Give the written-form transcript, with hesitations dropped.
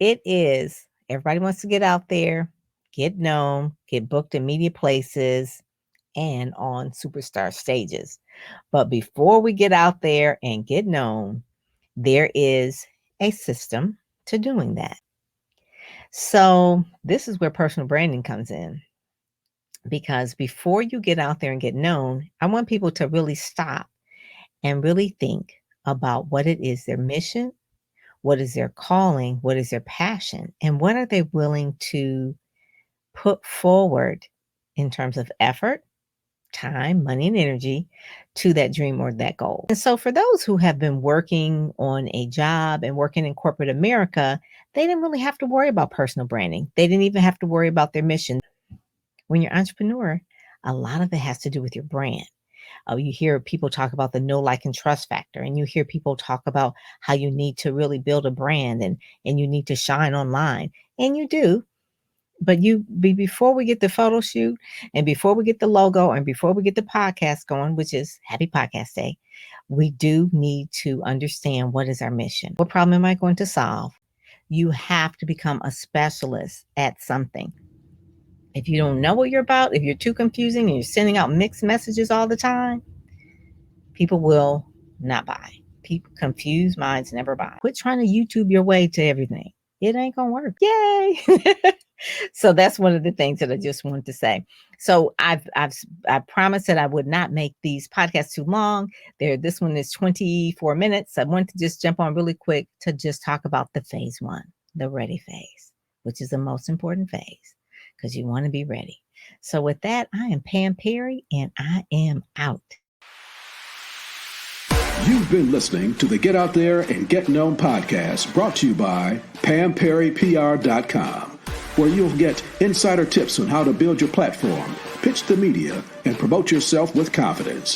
It is. Everybody wants to get out there, get known, get booked in media places and on superstar stages. But before we get out there and get known, there is a system to doing that. So, this is where personal branding comes in. Because before you get out there and get known, I want people to really stop and really think about what it is their mission, what is their calling, what is their passion, and what are they willing to put forward in terms of effort, time, money, and energy to that dream or that goal. And so, for those who have been working on a job and working in corporate America, they didn't really have to worry about personal branding. They didn't even have to worry about their mission. When you're an entrepreneur, a lot of it has to do with your brand. You hear people talk about the know, like, and trust factor, and you hear people talk about how you need to really build a brand and you need to shine online, and you do. But before we get the photo shoot and before we get the logo and before we get the podcast going, which is Happy Podcast Day, we do need to understand what is our mission. What problem am I going to solve? You have to become a specialist at something. If you don't know what you're about, if you're too confusing and you're sending out mixed messages all the time, people will not buy. People confused minds never buy. Quit trying to YouTube your way to everything. It ain't gonna work. Yay! So that's one of the things that I just wanted to say. So I promised that I would not make these podcasts too long. This one is 24 minutes. I want to just jump on really quick to just talk about the phase one, the ready phase, which is the most important phase because you want to be ready. So with that, I am Pam Perry and I am out. You've been listening to the Get Out There and Get Known podcast, brought to you by PamPerryPR.com, where you'll get insider tips on how to build your platform, pitch the media, and promote yourself with confidence.